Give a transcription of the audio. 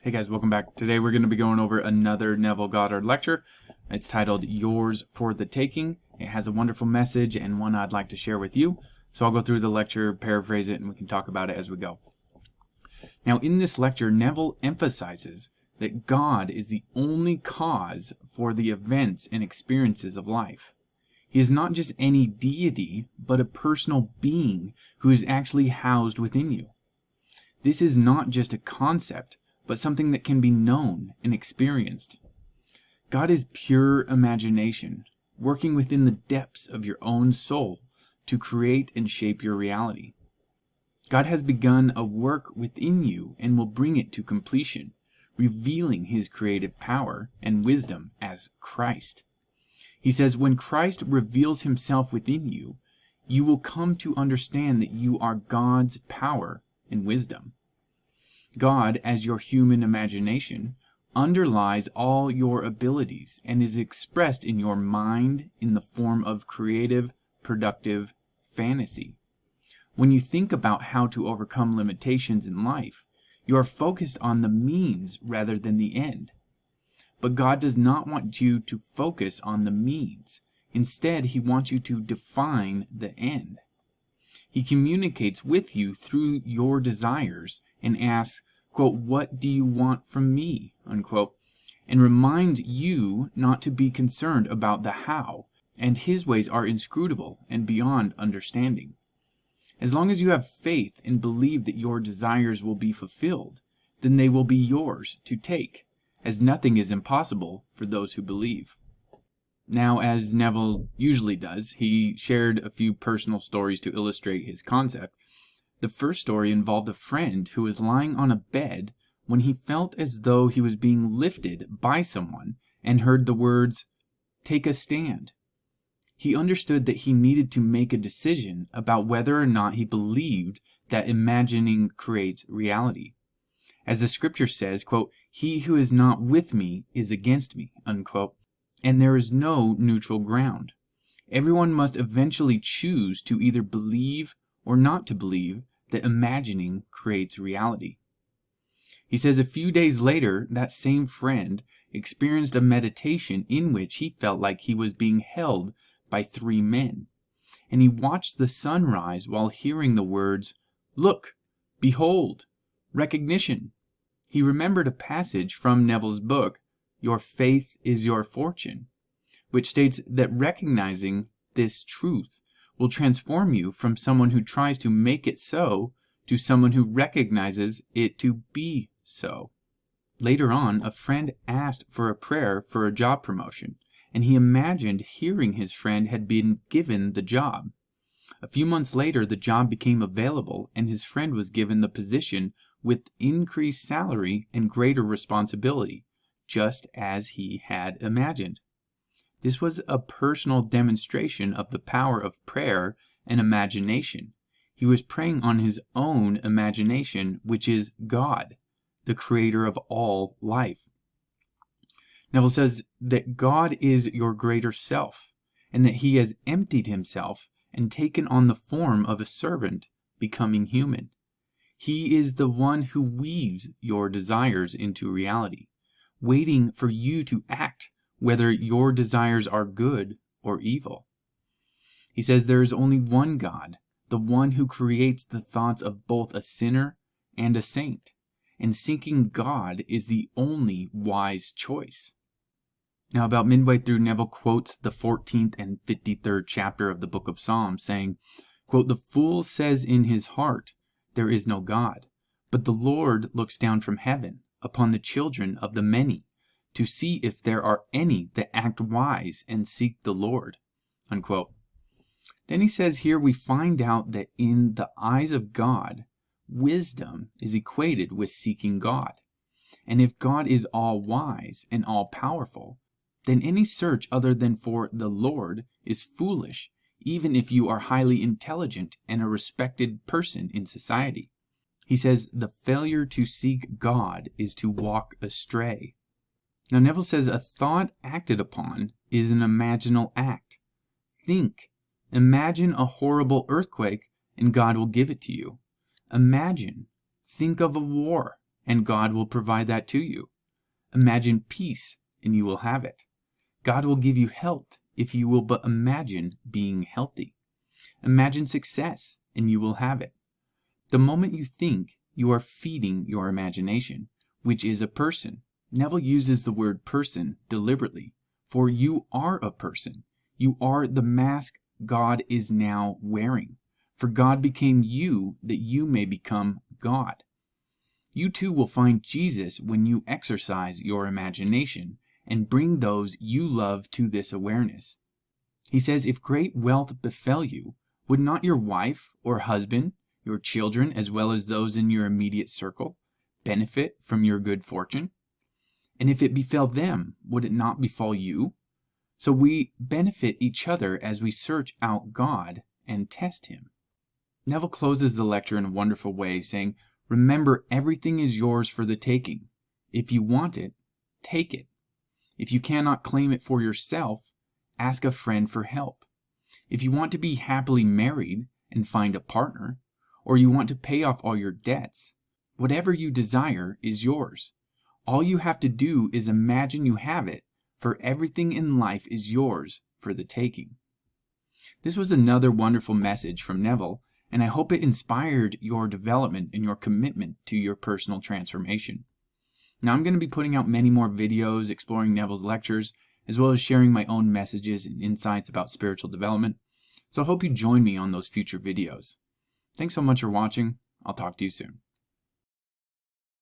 Hey guys, welcome back. Today we're going to be going over another Neville Goddard lecture. It's titled Yours for the Taking. It has a wonderful message and one I'd like to share with you. So I'll go through the lecture, paraphrase it, and we can talk about it as we go. Now in this lecture, Neville emphasizes that God is the only cause for the events and experiences of life. He is not just any deity, but a personal being who is actually housed within you. This is not just a concept, but something that can be known and experienced. God is pure imagination, working within the depths of your own soul to create and shape your reality. God has begun a work within you and will bring it to completion, revealing His creative power and wisdom as Christ. He says, when Christ reveals Himself within you, you will come to understand that you are God's power and wisdom. God, as your human imagination, underlies all your abilities and is expressed in your mind in the form of creative, productive fantasy. When you think about how to overcome limitations in life, you are focused on the means rather than the end. But God does not want you to focus on the means. Instead, He wants you to define the end. He communicates with you through your desires and asks, quote, "What do you want from me?" unquote, and reminds you not to be concerned about the how, and His ways are inscrutable and beyond understanding. As long as you have faith and believe that your desires will be fulfilled, then they will be yours to take, as nothing is impossible for those who believe. Now, as Neville usually does, he shared a few personal stories to illustrate his concept. The first story involved a friend who was lying on a bed when he felt as though he was being lifted by someone and heard the words, "Take a stand." He understood that he needed to make a decision about whether or not he believed that imagining creates reality. As the scripture says, quote, "He who is not with me is against me," unquote. And there is no neutral ground. Everyone must eventually choose to either believe or not to believe that imagining creates reality. He says a few days later, that same friend experienced a meditation in which he felt like he was being held by three men, and he watched the sun rise while hearing the words, "Look, behold, recognition." He remembered a passage from Neville's book, Your Faith is Your Fortune, which states that recognizing this truth will transform you from someone who tries to make it so to someone who recognizes it to be so. Later on, a friend asked for a prayer for a job promotion, and he imagined hearing his friend had been given the job. A few months later, the job became available, and his friend was given the position with increased salary and greater responsibility, just as he had imagined. This was a personal demonstration of the power of prayer and imagination. He was praying on his own imagination, which is God, the creator of all life. Neville says that God is your greater self, and that He has emptied Himself and taken on the form of a servant, becoming human. He is the one who weaves your desires into reality, waiting for you to act, whether your desires are good or evil. He says there is only one God, the one who creates the thoughts of both a sinner and a saint, and seeking God is the only wise choice. Now, about midway through, Neville quotes the 14th and 53rd chapter of the book of Psalms, saying, quote, "The fool says in his heart, there is no God, but the Lord looks down from heaven upon the children of the many, to see if there are any that act wise and seek the Lord," unquote. Then he says here we find out that in the eyes of God, wisdom is equated with seeking God. And if God is all wise and all powerful, then any search other than for the Lord is foolish, even if you are highly intelligent and a respected person in society. He says the failure to seek God is to walk astray. Now Neville says a thought acted upon is an imaginal act. Think. Imagine a horrible earthquake and God will give it to you. Imagine. Think of a war and God will provide that to you. Imagine peace, and you will have it. God will give you health if you will but imagine being healthy. Imagine success, and you will have it. The moment you think, you are feeding your imagination, which is a person. Neville uses the word person deliberately, for you are a person. You are the mask God is now wearing. For God became you that you may become God. You too will find Jesus when you exercise your imagination and bring those you love to this awareness. He says, if great wealth befell you, would not your wife or husband, your children, as well as those in your immediate circle, benefit from your good fortune? And if it befell them, would it not befall you? So we benefit each other as we search out God and test Him. Neville closes the lecture in a wonderful way, saying, remember, everything is yours for the taking. If you want it, take it. If you cannot claim it for yourself, ask a friend for help. If you want to be happily married and find a partner, or you want to pay off all your debts, whatever you desire is yours. All you have to do is imagine you have it, for everything in life is yours for the taking. This was another wonderful message from Neville, and I hope it inspired your development and your commitment to your personal transformation. Now I'm going to be putting out many more videos exploring Neville's lectures, as well as sharing my own messages and insights about spiritual development, so I hope you join me on those future videos. Thanks so much for watching. I'll talk to you soon.